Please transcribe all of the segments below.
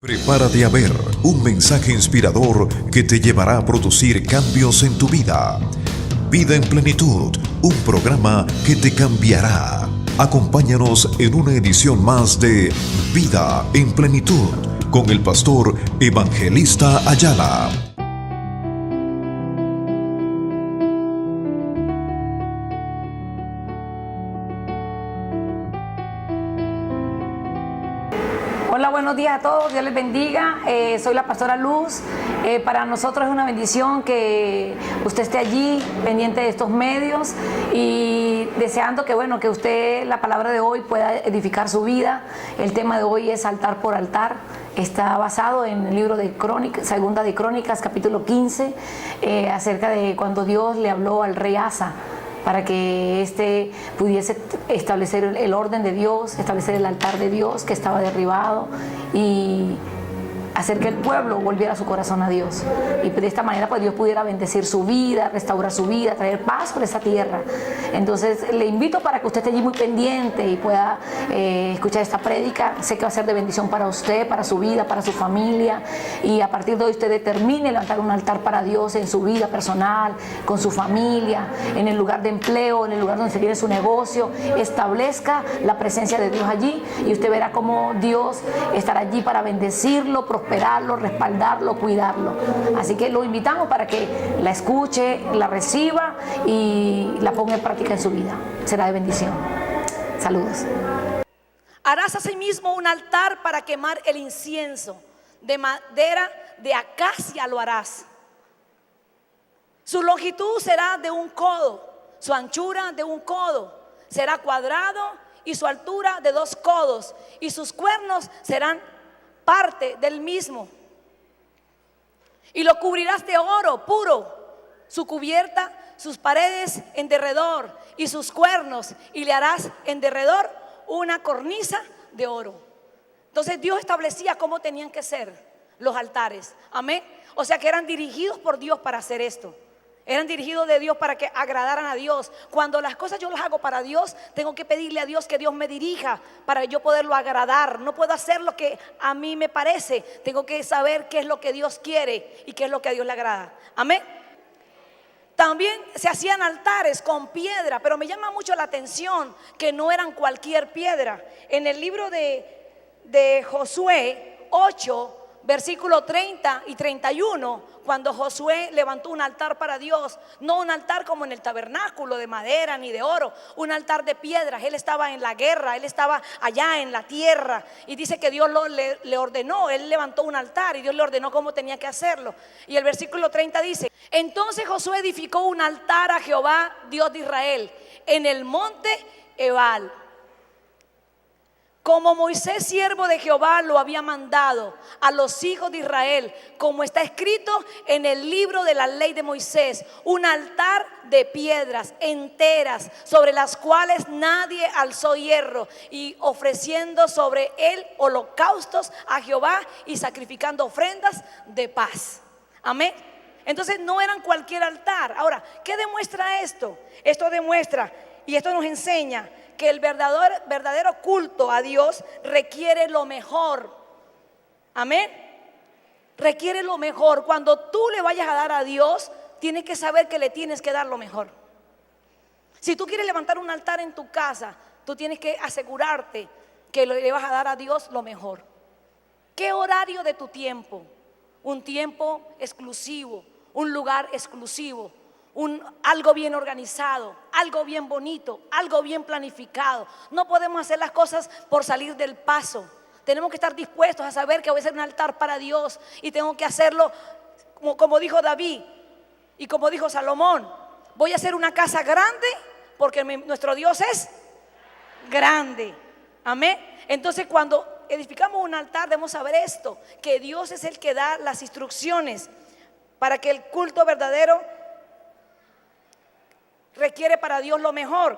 Prepárate a ver un mensaje inspirador que te llevará a producir cambios en tu vida. Vida en Plenitud, un programa que te cambiará. Acompáñanos en una edición más de Vida en Plenitud con el pastor Evangelista Ayala. Hola, buenos días a todos, Dios les bendiga. Soy la pastora Luz. Para nosotros es una bendición que usted esté allí pendiente de estos medios y deseando que usted la palabra de hoy pueda edificar su vida. El tema de hoy es altar por altar. Está basado en el libro de Crónicas, Segunda de Crónicas, capítulo 15, acerca de cuando Dios le habló al rey Asa para que éste pudiese establecer el orden de Dios, establecer el altar de Dios que estaba derribado y hacer que el pueblo volviera su corazón a Dios. Y de esta manera pues Dios pudiera bendecir su vida, restaurar su vida, traer paz por esa tierra. Entonces le invito para que usted esté allí muy pendiente y pueda escuchar esta prédica. Sé que va a ser de bendición para usted, para su vida, para su familia. Y a partir de hoy usted determine levantar un altar para Dios en su vida personal, con su familia, en el lugar de empleo, en el lugar donde se tiene su negocio. Establezca la presencia de Dios allí y usted verá cómo Dios estará allí para bendecirlo, prosperarlo, respaldarlo, cuidarlo. Así que lo invitamos para que la escuche, la reciba y la ponga en práctica en su vida. Será de bendición. Saludos. Harás asimismo un altar para quemar el incienso. De madera de acacia lo harás. Su longitud será de un codo, su anchura de un codo. Será cuadrado y su altura de 2 codos. Y sus cuernos serán parte del mismo. Y lo cubrirás de oro puro, su cubierta, sus paredes en derredor y sus cuernos, y le harás en derredor una cornisa de oro. Entonces Dios establecía cómo tenían que ser los altares. Amén. O sea que eran dirigidos por Dios para hacer esto. Eran dirigidos de Dios para que agradaran a Dios. Cuando las cosas yo las hago para Dios, tengo que pedirle a Dios que Dios me dirija para yo poderlo agradar. No puedo hacer lo que a mí me parece. Tengo que saber qué es lo que Dios quiere y qué es lo que a Dios le agrada. Amén. También se hacían altares con piedra, pero me llama mucho la atención que no eran cualquier piedra. En el libro de Josué 8, versículo 30 y 31, cuando Josué levantó un altar para Dios, no un altar como en el tabernáculo de madera ni de oro, un altar de piedras. Él estaba en la guerra, él estaba allá en la tierra y dice que Dios le ordenó, él levantó un altar y Dios le ordenó cómo tenía que hacerlo. Y el versículo 30 dice: entonces Josué edificó un altar a Jehová, Dios de Israel, en el monte Ebal, como Moisés, siervo de Jehová, lo había mandado a los hijos de Israel, como está escrito en el libro de la ley de Moisés, un altar de piedras enteras, sobre las cuales nadie alzó hierro, y ofreciendo sobre él holocaustos a Jehová y sacrificando ofrendas de paz. Amén. Entonces no eran cualquier altar. Ahora, ¿qué demuestra esto? Esto demuestra y esto nos enseña que el verdadero culto a Dios requiere lo mejor. Amén. Requiere lo mejor. Cuando tú le vayas a dar a Dios, tienes que saber que le tienes que dar lo mejor. Si tú quieres levantar un altar en tu casa, tú tienes que asegurarte que le vas a dar a Dios lo mejor. ¿Qué horario de tu tiempo? Un tiempo exclusivo, un lugar exclusivo, algo bien organizado, algo bien bonito, algo bien planificado. No podemos hacer las cosas por salir del paso. Tenemos que estar dispuestos a saber que voy a hacer un altar para Dios y tengo que hacerlo como dijo David y como dijo Salomón. Voy a hacer una casa grande porque nuestro Dios es grande. Amén. Entonces cuando edificamos un altar debemos saber esto, que Dios es el que da las instrucciones para que el culto verdadero requiere para Dios lo mejor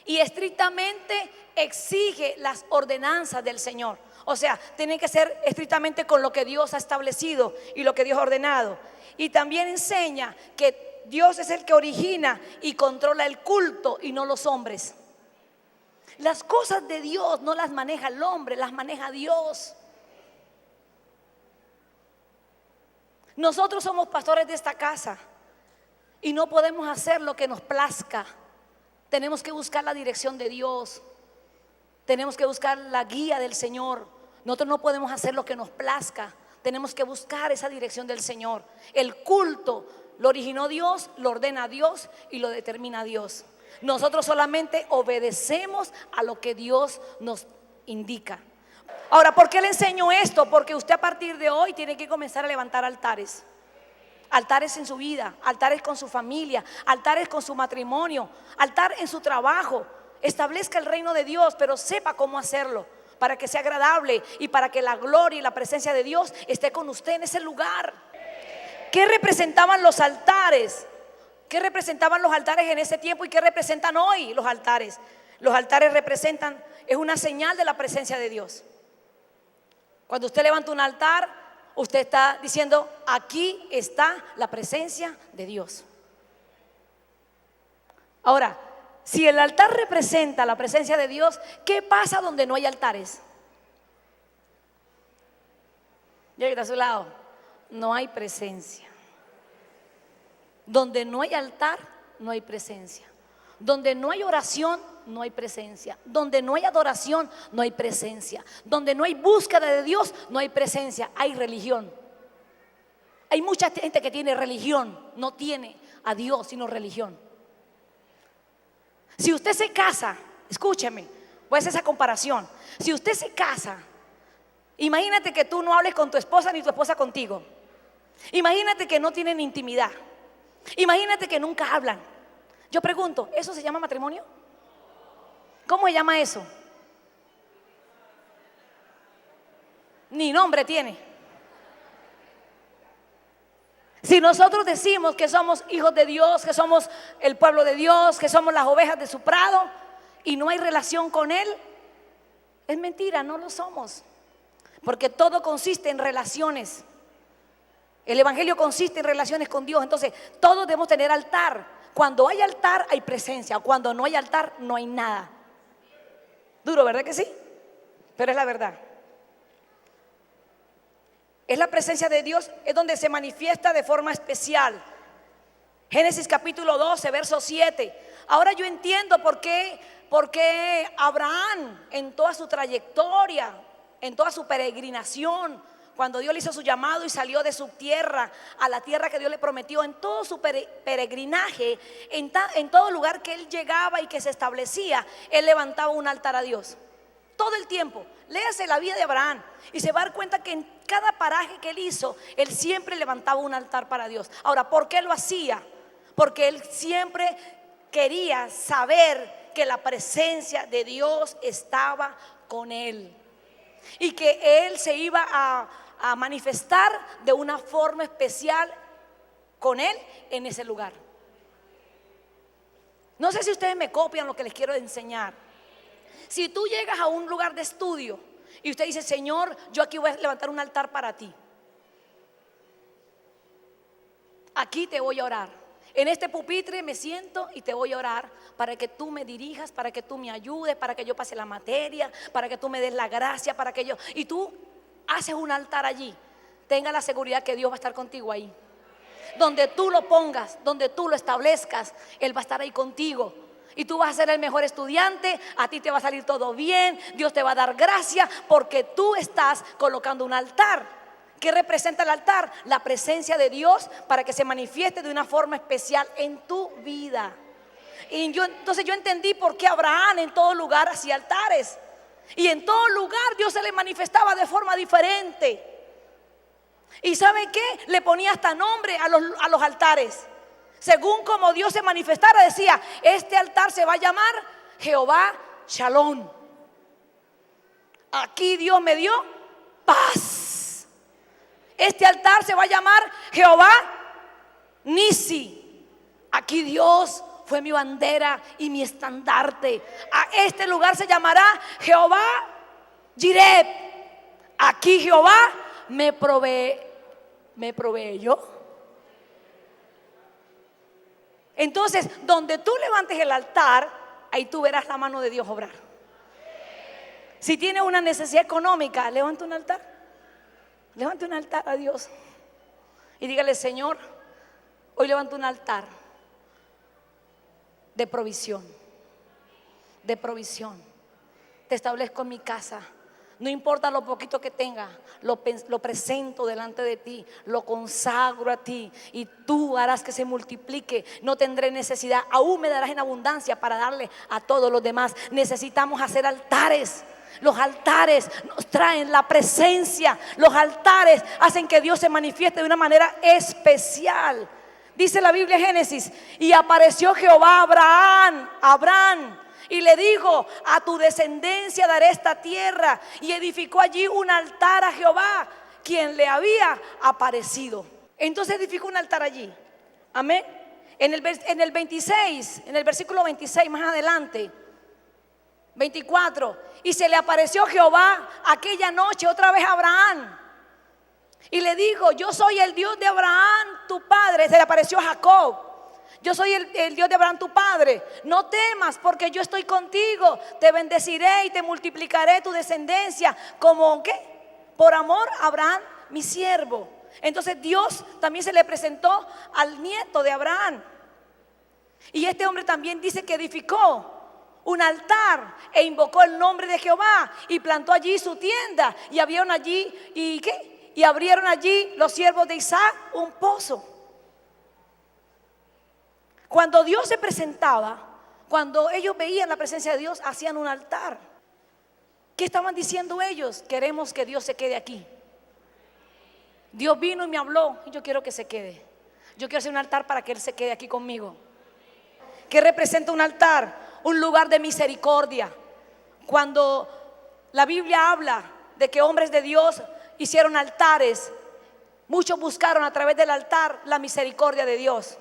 y estrictamente exige las ordenanzas del Señor. O sea, tienen que ser estrictamente con lo que Dios ha establecido y lo que Dios ha ordenado. Y también enseña que Dios es el que origina y controla el culto y no los hombres. Las cosas de Dios no las maneja el hombre, las maneja Dios. Nosotros somos pastores de esta casa y no podemos hacer lo que nos plazca. Tenemos que buscar la dirección de Dios. Tenemos que buscar la guía del Señor. Nosotros no podemos hacer lo que nos plazca. Tenemos que buscar esa dirección del Señor. El culto lo originó Dios, lo ordena Dios y lo determina Dios. Nosotros solamente obedecemos a lo que Dios nos indica. Ahora, ¿por qué le enseño esto? Porque usted a partir de hoy tiene que comenzar a levantar altares. Altares en su vida, altares con su familia, altares con su matrimonio, altar en su trabajo. Establezca el reino de Dios, pero sepa cómo hacerlo para que sea agradable y para que la gloria y la presencia de Dios esté con usted en ese lugar. ¿Qué representaban los altares? ¿Qué representaban los altares en ese tiempo y qué representan hoy los altares? Los altares representan, es una señal de la presencia de Dios. Cuando usted levanta un altar, usted está diciendo: aquí está la presencia de Dios. Ahora, si el altar representa la presencia de Dios, ¿qué pasa donde no hay altares? Llega a su lado, no hay presencia. Donde no hay altar, no hay presencia. Donde no hay oración, no hay presencia. Donde no hay adoración, no hay presencia. Donde no hay búsqueda de Dios, no hay presencia. Hay religión. Hay mucha gente que tiene religión, no tiene a Dios sino religión. Si usted se casa, escúcheme, voy a hacer esa comparación. Si usted se casa, imagínate que tú no hables con tu esposa ni tu esposa contigo. Imagínate que no tienen intimidad. Imagínate que nunca hablan. Yo pregunto, ¿eso se llama matrimonio? ¿Cómo se llama eso? Ni nombre tiene. Si nosotros decimos que somos hijos de Dios, que somos el pueblo de Dios, que somos las ovejas de su prado y no hay relación con Él, es mentira, no lo somos. Porque todo consiste en relaciones. El evangelio consiste en relaciones con Dios. Entonces todos debemos tener altar. Cuando hay altar hay presencia. Cuando no hay altar no hay nada. Duro, ¿verdad que sí? Pero es la verdad. Es la presencia de Dios, es donde se manifiesta de forma especial. Génesis capítulo 12, verso 7. Ahora yo entiendo por qué Abraham en toda su trayectoria, en toda su peregrinación, cuando Dios le hizo su llamado y salió de su tierra a la tierra que Dios le prometió, en todo su peregrinaje, en todo lugar que él llegaba y que se establecía, él levantaba un altar a Dios. Todo el tiempo. Léase la vida de Abraham y se va a dar cuenta que en cada paraje que él hizo, él siempre levantaba un altar para Dios. Ahora, ¿por qué lo hacía? Porque él siempre quería saber que la presencia de Dios estaba con él y que él se iba a manifestar de una forma especial con él en ese lugar. No sé si ustedes me copian lo que les quiero enseñar. Si tú llegas a un lugar de estudio y usted dice: Señor, yo aquí voy a levantar un altar para ti. Aquí te voy a orar. En este pupitre me siento y te voy a orar para que tú me dirijas, para que tú me ayudes, para que yo pase la materia, para que tú me des la gracia, para que yo... Y tú haces un altar allí. Tenga la seguridad que Dios va a estar contigo ahí. Donde tú lo pongas, donde tú lo establezcas, Él va a estar ahí contigo. Y tú vas a ser el mejor estudiante, a ti te va a salir todo bien, Dios te va a dar gracia porque tú estás colocando un altar. ¿Qué representa el altar? La presencia de Dios para que se manifieste de una forma especial en tu vida. Y entonces yo entendí por qué Abraham en todo lugar hacía altares. Y en todo lugar Dios se le manifestaba de forma diferente. ¿Y sabe qué? Le ponía hasta nombre a los altares. Según como Dios se manifestara, decía: este altar se va a llamar Jehová Shalom. Aquí Dios me dio paz. Este altar se va a llamar Jehová Nisi. Aquí Dios fue mi bandera y mi estandarte. A este lugar se llamará Jehová Jireh. Aquí Jehová me proveyó. Entonces, donde tú levantes el altar, ahí tú verás la mano de Dios obrar. Si tienes una necesidad económica, levanta un altar. Levanta un altar a Dios y dígale: Señor, hoy levanto un altar de provisión, de provisión. Te establezco en mi casa. No importa lo poquito que tenga, lo presento delante de ti, lo consagro a ti, y tú harás que se multiplique. No tendré necesidad, aún me darás en abundancia para darle a todos los demás. Necesitamos hacer altares. Los altares nos traen la presencia. Los altares hacen que Dios se manifieste de una manera especial. Dice la Biblia en Génesis: y apareció Jehová a Abraham, y le dijo: a tu descendencia daré esta tierra. Y edificó allí un altar a Jehová, quien le había aparecido. Entonces edificó un altar allí. Amén. En el 26, en el versículo 26 más adelante, 24: y se le apareció Jehová aquella noche otra vez a Abraham, y le dijo: yo soy el Dios de Abraham tu padre. Se le apareció a Jacob: yo soy el Dios de Abraham tu padre. No temas, porque yo estoy contigo. Te bendeciré y te multiplicaré tu descendencia como ¿qué? Por amor a Abraham mi siervo. Entonces Dios también se le presentó al nieto de Abraham, y este hombre también dice que edificó un altar e invocó el nombre de Jehová, y plantó allí su tienda, y abrieron allí y abrieron allí los siervos de Isaac un pozo. Cuando Dios se presentaba, cuando ellos veían la presencia de Dios, hacían un altar. ¿Qué estaban diciendo ellos? Queremos que Dios se quede aquí. Dios vino y me habló, y yo quiero que se quede. Yo quiero hacer un altar para que Él se quede aquí conmigo. ¿Qué representa un altar? Un lugar de misericordia. Cuando la Biblia habla de que hombres de Dios hicieron altares, muchos buscaron a través del altar la misericordia de Dios.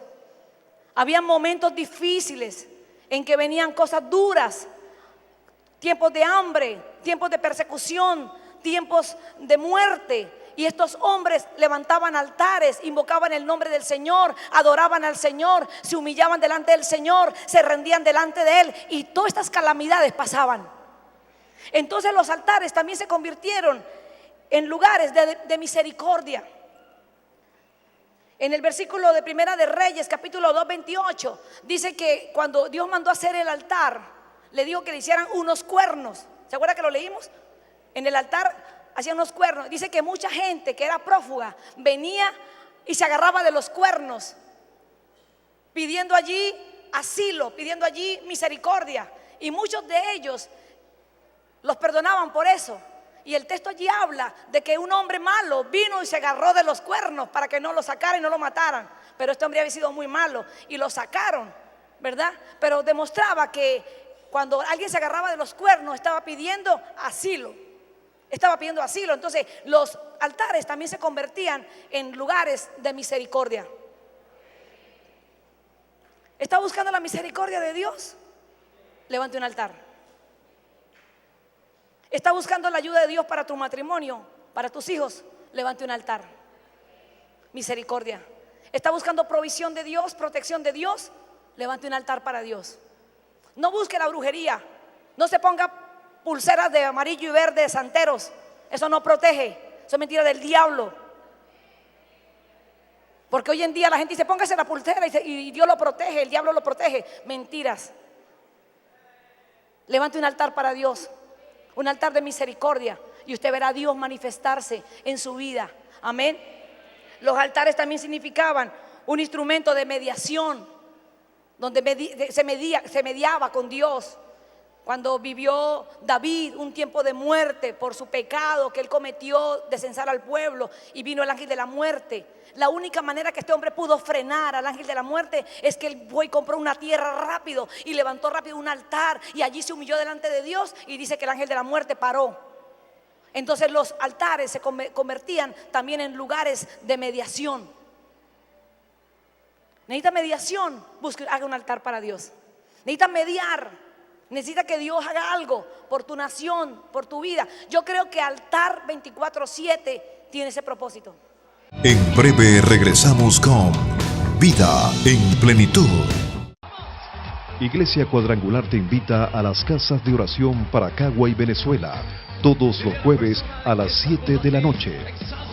Había momentos difíciles en que venían cosas duras, tiempos de hambre, tiempos de persecución, tiempos de muerte. Y estos hombres levantaban altares, invocaban el nombre del Señor, adoraban al Señor, se humillaban delante del Señor, se rendían delante de Él, y todas estas calamidades pasaban. Entonces los altares también se convirtieron en lugares de misericordia. En el versículo de Primera de Reyes, capítulo 2, 28, dice que cuando Dios mandó a hacer el altar, le dijo que le hicieran unos cuernos. ¿Se acuerda que lo leímos? En el altar hacían unos cuernos. Dice que mucha gente que era prófuga venía y se agarraba de los cuernos, pidiendo allí asilo, pidiendo allí misericordia, y muchos de ellos los perdonaban por eso. Y el texto allí habla de que un hombre malo vino y se agarró de los cuernos para que no lo sacaran y no lo mataran, pero este hombre había sido muy malo y lo sacaron, ¿verdad? Pero demostraba que cuando alguien se agarraba de los cuernos estaba pidiendo asilo. Estaba pidiendo asilo. Entonces los altares también se convertían en lugares de misericordia. ¿Está buscando la misericordia de Dios? Levante un altar. ¿Está buscando la ayuda de Dios para tu matrimonio, para tus hijos? Levante un altar. Misericordia. ¿Está buscando provisión de Dios, protección de Dios? Levante un altar para Dios. No busque la brujería. No se ponga pulseras de amarillo y verde de santeros. Eso no protege. Eso es mentira del diablo. Porque hoy en día la gente dice: póngase la pulsera y Dios lo protege, el diablo lo protege. Mentiras. Levante un altar para Dios, un altar de misericordia, y usted verá a Dios manifestarse en su vida. Amén. Los altares también significaban un instrumento de mediación, donde se mediaba con Dios. Cuando vivió David un tiempo de muerte por su pecado que él cometió de censar al pueblo, y vino el ángel de la muerte, la única manera que este hombre pudo frenar al ángel de la muerte es que él fue y compró una tierra rápido y levantó rápido un altar, y allí se humilló delante de Dios, y dice que el ángel de la muerte paró. Entonces los altares se convertían también en lugares de mediación. Necesita mediación, haga un altar para Dios. Necesita mediar. Necesita que Dios haga algo por tu nación, por tu vida. Yo creo que altar 24/7 tiene ese propósito. En breve regresamos con Vida en Plenitud. Iglesia Cuadrangular te invita a las casas de oración para Cagua y Venezuela, todos los jueves a las 7 de la noche.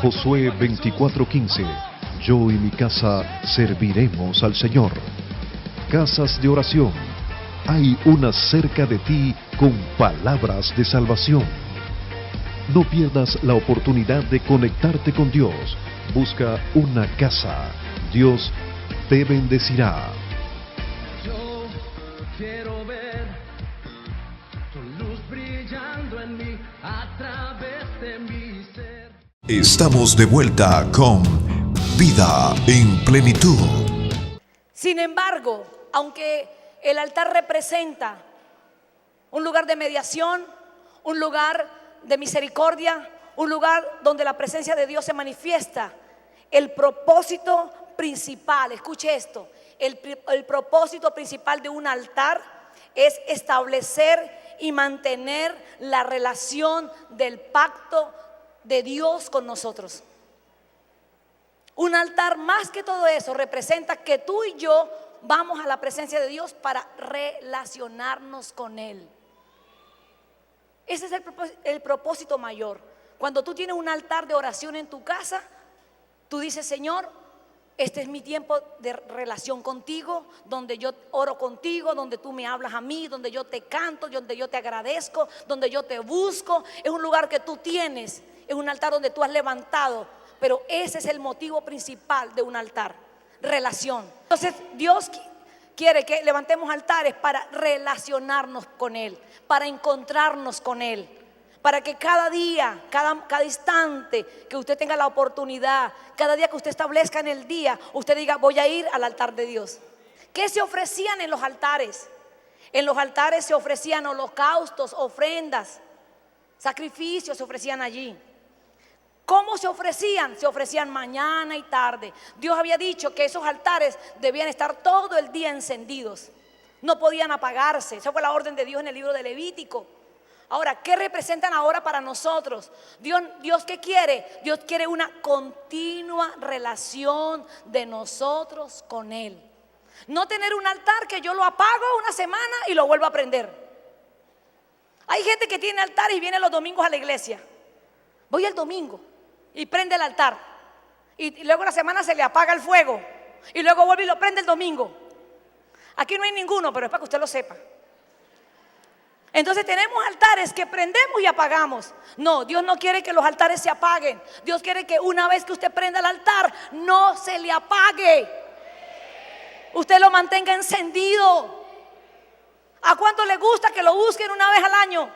Josué 24:15. Yo y mi casa serviremos al Señor. Casas de oración. Hay una cerca de ti con palabras de salvación. No pierdas la oportunidad de conectarte con Dios. Busca una casa. Dios te bendecirá. Yo quiero ver tu luz brillando en mí a través de mi ser. Estamos de vuelta con Vida en Plenitud. Sin embargo, aunque el altar representa un lugar de mediación, un lugar de misericordia, un lugar donde la presencia de Dios se manifiesta, el propósito principal, escuche esto, el propósito principal de un altar es establecer y mantener la relación del pacto de Dios con nosotros. Un altar, más que todo eso, representa que tú y yo vamos a la presencia de Dios para relacionarnos con Él. Ese es el propósito mayor. Cuando tú tienes un altar de oración en tu casa, tú dices: Señor, este es mi tiempo de relación contigo, donde yo oro contigo, donde tú me hablas a mí, donde yo te canto, donde yo te agradezco, donde yo te busco. Es un lugar que tú tienes, es un altar donde tú has levantado. Pero ese es el motivo principal de un altar: relación. Entonces Dios quiere que levantemos altares para relacionarnos con Él, para encontrarnos con Él, para que cada día, cada instante que usted tenga la oportunidad, cada día que usted establezca en el día, usted diga: voy a ir al altar de Dios. ¿Qué se ofrecían en los altares? En los altares se ofrecían holocaustos, ofrendas, sacrificios se ofrecían allí. ¿Cómo se ofrecían? Se ofrecían mañana y tarde. Dios había dicho que esos altares debían estar todo el día encendidos, no podían apagarse. Esa fue la orden de Dios en el libro de Levítico. Ahora, ¿qué representan ahora para nosotros? Dios ¿qué quiere? Dios quiere una continua relación de nosotros con Él. No tener un altar que yo lo apago una semana y lo vuelvo a prender. Hay gente que tiene altares y viene los domingos a la iglesia. Voy el domingo y prende el altar, y luego la semana se le apaga el fuego, y luego vuelve y lo prende el domingo. Aquí no hay ninguno, pero es para que usted lo sepa. Entonces tenemos altares que prendemos y apagamos. No, Dios no quiere que los altares se apaguen. Dios quiere que una vez que usted prenda el altar, no se le apague, usted lo mantenga encendido. ¿A cuánto le gusta que lo busquen una vez al año?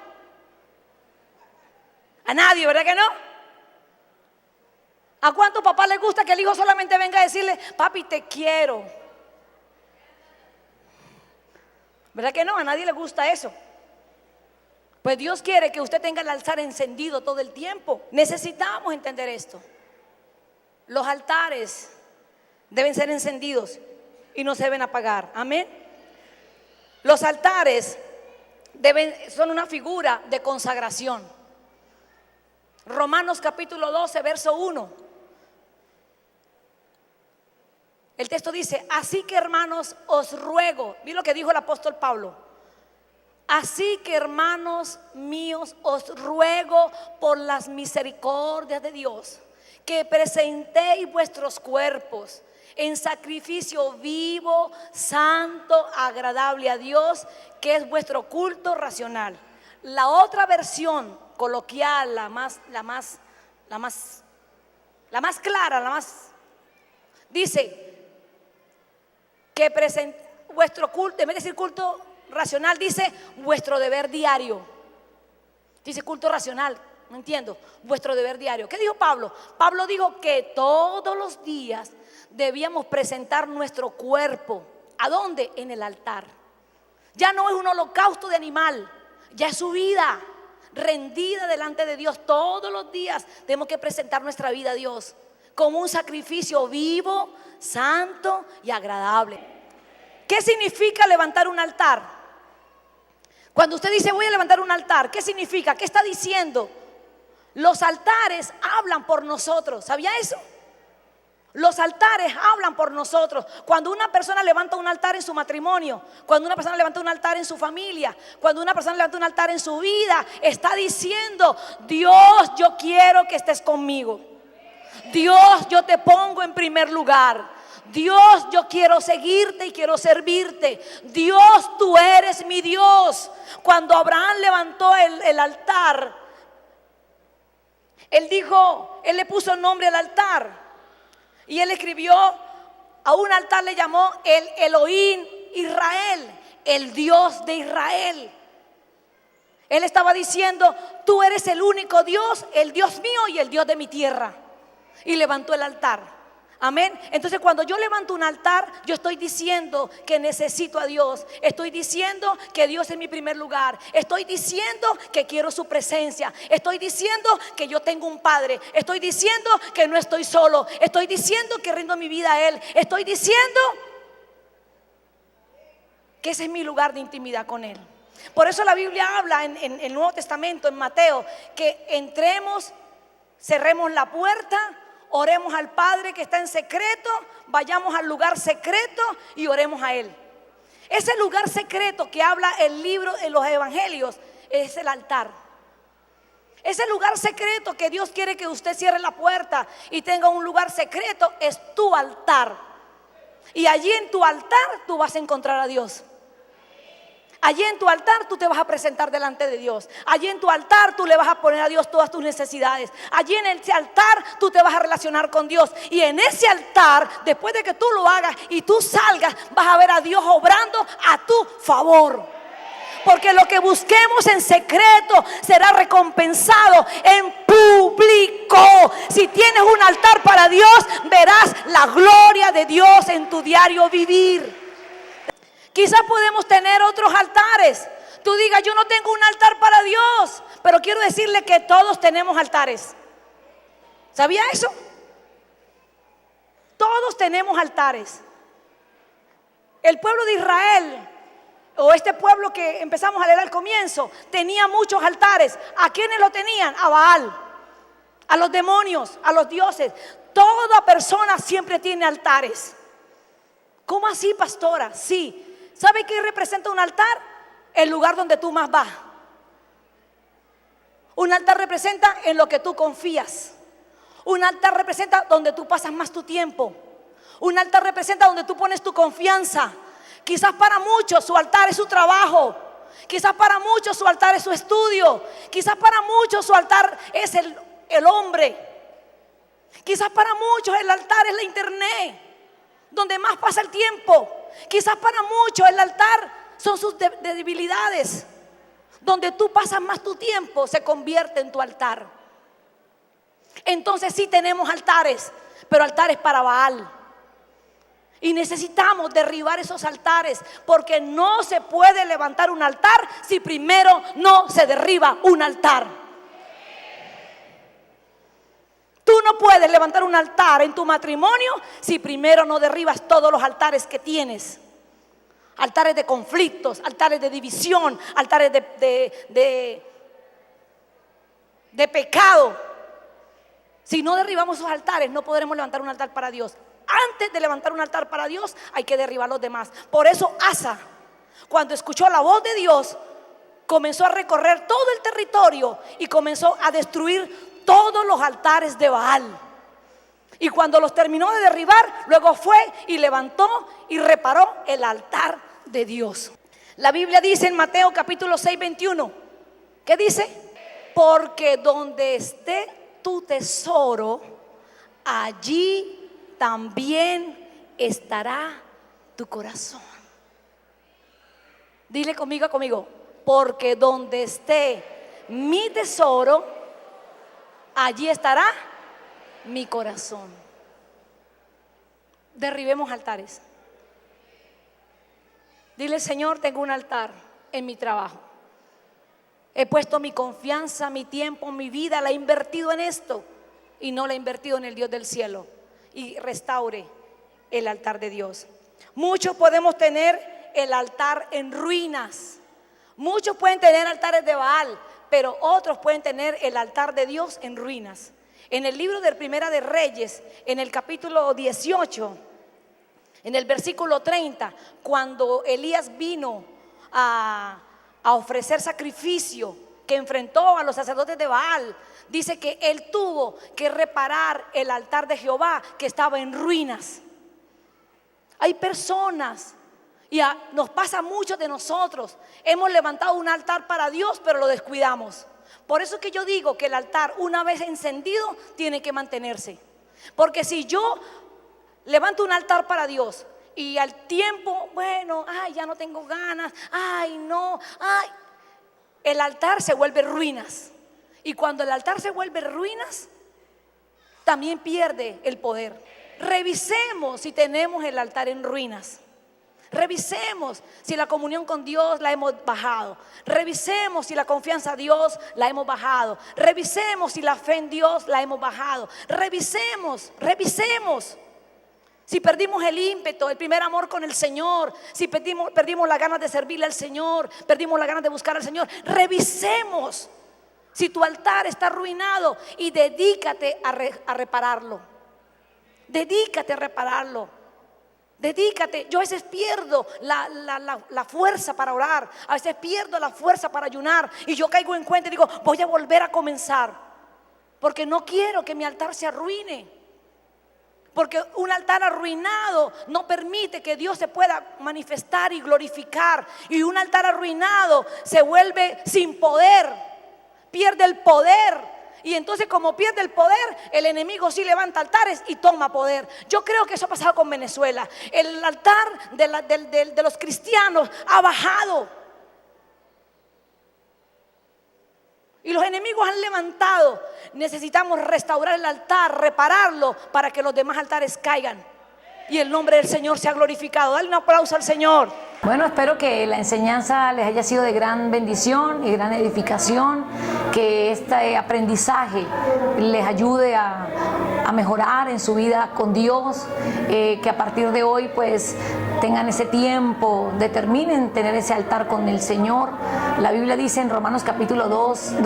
A nadie, ¿verdad que no? ¿A cuánto papá le gusta que el hijo solamente venga a decirle: papi, te quiero? ¿Verdad que no? A nadie le gusta eso. Pues Dios quiere que usted tenga el altar encendido todo el tiempo. Necesitamos entender esto. Los altares deben ser encendidos y no se deben apagar. Amén. Los altares son una figura de consagración. Romanos capítulo 12, verso 1. El texto dice: así que, hermanos, os ruego. Vi lo que dijo el apóstol Pablo. Así que, hermanos míos, os ruego por las misericordias de Dios, que presentéis vuestros cuerpos en sacrificio vivo, santo, agradable a Dios, que es vuestro culto racional. La otra versión coloquial, la más clara, dice que vuestro culto, en vez de decir culto racional, dice vuestro deber diario. Dice culto racional, no entiendo, vuestro deber diario. ¿Qué dijo Pablo? Pablo dijo que todos los días debíamos presentar nuestro cuerpo. ¿A dónde? En el altar. Ya no es un holocausto de animal, ya es su vida rendida delante de Dios. Todos los días tenemos que presentar nuestra vida a Dios como un sacrificio vivo, santo y agradable. ¿Qué significa levantar un altar? Cuando usted dice: voy a levantar un altar, ¿qué significa? ¿Qué está diciendo? Los altares hablan por nosotros. ¿Sabía eso? Los altares hablan por nosotros. Cuando una persona levanta un altar en su matrimonio, cuando una persona levanta un altar en su familia, cuando una persona levanta un altar en su vida, está diciendo: Dios, yo quiero que estés conmigo. Dios, yo te pongo en primer lugar. Dios, yo quiero seguirte y quiero servirte. Dios, tú eres mi Dios. Cuando Abraham levantó el altar, él dijo, él le puso el nombre al altar. Y él escribió, a un altar le llamó el Elohim Israel, el Dios de Israel. Él estaba diciendo, tú eres el único Dios, el Dios mío y el Dios de mi tierra. Y levantó el altar. Amén. Entonces cuando yo levanto un altar, yo estoy diciendo que necesito a Dios. Estoy diciendo que Dios es mi primer lugar. Estoy diciendo que quiero su presencia. Estoy diciendo que yo tengo un Padre. Estoy diciendo que no estoy solo. Estoy diciendo que rindo mi vida a Él. Estoy diciendo que ese es mi lugar de intimidad con Él. Por eso la Biblia habla en el Nuevo Testamento, en Mateo, que entremos, cerremos la puerta, oremos al Padre que está en secreto, vayamos al lugar secreto y oremos a Él. Ese lugar secreto que habla el libro de los evangelios es el altar. Ese lugar secreto que Dios quiere que usted cierre la puerta y tenga un lugar secreto es tu altar. Y allí en tu altar tú vas a encontrar a Dios. Allí en tu altar tú te vas a presentar delante de Dios. Allí en tu altar tú le vas a poner a Dios todas tus necesidades. Allí en ese altar tú te vas a relacionar con Dios. Y en ese altar, después de que tú lo hagas y tú salgas, vas a ver a Dios obrando a tu favor. Porque lo que busquemos en secreto será recompensado en público. Si tienes un altar para Dios, verás la gloria de Dios en tu diario vivir. Quizás podemos tener otros altares. Tú digas, yo no tengo un altar para Dios, pero quiero decirle que todos tenemos altares. ¿Sabía eso? Todos tenemos altares. El pueblo de Israel, o este pueblo que empezamos a leer al comienzo, tenía muchos altares. ¿A quiénes lo tenían? A Baal, a los demonios, a los dioses. Toda persona siempre tiene altares. ¿Cómo así, pastora? Sí. ¿Sabe qué representa un altar? El lugar donde tú más vas. Un altar representa en lo que tú confías. Un altar representa donde tú pasas más tu tiempo. Un altar representa donde tú pones tu confianza. Quizás para muchos su altar es su trabajo. Quizás para muchos su altar es su estudio. Quizás para muchos su altar es el hombre. Quizás para muchos el altar es la internet, donde más pasa el tiempo. Quizás para muchos el altar son sus debilidades. Donde tú pasas más tu tiempo se convierte en tu altar. Entonces sí tenemos altares, pero altares para Baal. Y necesitamos derribar esos altares, porque no se puede levantar un altar si primero no se derriba un altar. Tú no puedes levantar un altar en tu matrimonio si primero no derribas todos los altares que tienes. Altares de conflictos, altares de división, altares de pecado. Si no derribamos esos altares, no podremos levantar un altar para Dios. Antes de levantar un altar para Dios, hay que derribar los demás. Por eso Asa, cuando escuchó la voz de Dios, comenzó a recorrer todo el territorio y comenzó a destruir todos los altares de Baal. Y cuando los terminó de derribar, luego fue y levantó y reparó el altar de Dios. La Biblia dice en Mateo capítulo 6, 21, ¿qué dice? Porque donde esté tu tesoro, allí también estará tu corazón. Dile conmigo, porque donde esté mi tesoro, allí estará mi corazón. Derribemos altares. Dile, Señor, tengo un altar en mi trabajo. He puesto mi confianza, mi tiempo, mi vida, la he invertido en esto y no la he invertido en el Dios del cielo. Y restaure el altar de Dios. Muchos podemos tener el altar en ruinas. Muchos pueden tener altares de Baal, pero otros pueden tener el altar de Dios en ruinas. En el libro de Primera de Reyes, en el capítulo 18, en el versículo 30, cuando Elías vino a ofrecer sacrificio que enfrentó a los sacerdotes de Baal, dice que él tuvo que reparar el altar de Jehová que estaba en ruinas. Hay personas, y nos pasa a muchos de nosotros, hemos levantado un altar para Dios, pero lo descuidamos. Por eso es que yo digo que el altar, una vez encendido, tiene que mantenerse. Porque si yo levanto un altar para Dios y al tiempo, bueno, ay, ya no tengo ganas, ay, no, ay, el altar se vuelve ruinas. Y cuando el altar se vuelve ruinas, también pierde el poder. Revisemos si tenemos el altar en ruinas. Revisemos si la comunión con Dios la hemos bajado. Revisemos si la confianza a Dios la hemos bajado. Revisemos si la fe en Dios la hemos bajado. Revisemos si perdimos el ímpetu, el primer amor con el Señor, si perdimos las ganas de servirle al Señor, perdimos las ganas de buscar al Señor. Revisemos si tu altar está arruinado y dedícate a repararlo. Dedícate a repararlo. Dedícate. Yo a veces pierdo la fuerza para orar, a veces pierdo la fuerza para ayunar, y yo caigo en cuenta y digo, voy a volver a comenzar, porque no quiero que mi altar se arruine. Porque un altar arruinado no permite que Dios se pueda manifestar y glorificar. Y un altar arruinado se vuelve sin poder, pierde el poder. Y entonces, como pierde el poder, el enemigo sí levanta altares y toma poder. Yo creo que eso ha pasado con Venezuela. El altar de los cristianos ha bajado. Y los enemigos han levantado. Necesitamos restaurar el altar, repararlo, para que los demás altares caigan y el nombre del Señor sea glorificado. Dale un aplauso al Señor. Bueno, espero que la enseñanza les haya sido de gran bendición y gran edificación, que este aprendizaje les ayude a mejorar en su vida con Dios, que a partir de hoy pues tengan ese tiempo, determinen tener ese altar con el Señor. La Biblia dice en Romanos capítulo 12,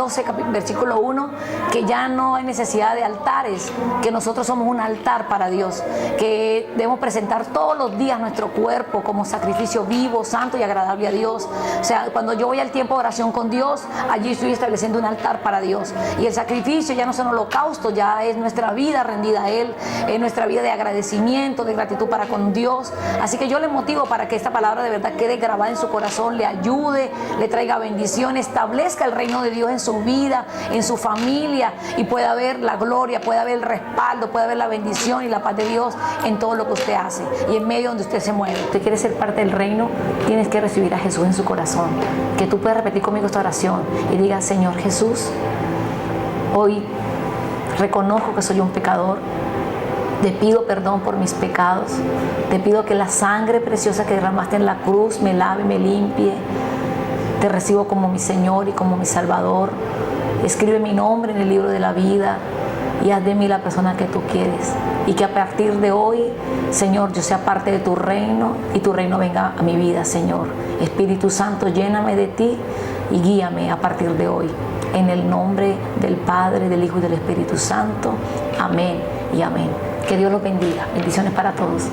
versículo 1, que ya no hay necesidad de altares, que nosotros somos un altar para Dios, que debemos presentar todos los días nuestro cuerpo como sacrificio vivo, santo y agradable a Dios. O sea, cuando yo voy al tiempo de oración con Dios, allí estoy estableciendo un altar para Dios. Y el sacrificio ya no son holocaustos, ya es nuestra vida rendida a Él, es nuestra vida de agradecimiento, de gratitud para con Dios. Así que yo le motivo para que esta palabra de verdad quede grabada en su corazón, le ayude, le traiga bendición, establezca el reino de Dios en su vida, en su familia, y pueda ver la gloria, pueda ver el respaldo, pueda ver la bendición y la paz de Dios en todo lo que usted hace y en medio donde usted se mueve. Usted quiere ser parte del reino, tienes que recibir a Jesús en su corazón. Que tú puedas repetir conmigo esta oración y diga: Señor Jesús, hoy reconozco que soy un pecador. Te pido perdón por mis pecados. Te pido que la sangre preciosa que derramaste en la cruz me lave, me limpie. Te recibo como mi Señor y como mi Salvador. Escribe mi nombre en el libro de la vida y haz de mí la persona que tú quieres. Y que a partir de hoy, Señor, yo sea parte de tu reino y tu reino venga a mi vida, Señor. Espíritu Santo, lléname de ti y guíame a partir de hoy. En el nombre del Padre, del Hijo y del Espíritu Santo. Amén y amén. Que Dios los bendiga. Bendiciones para todos.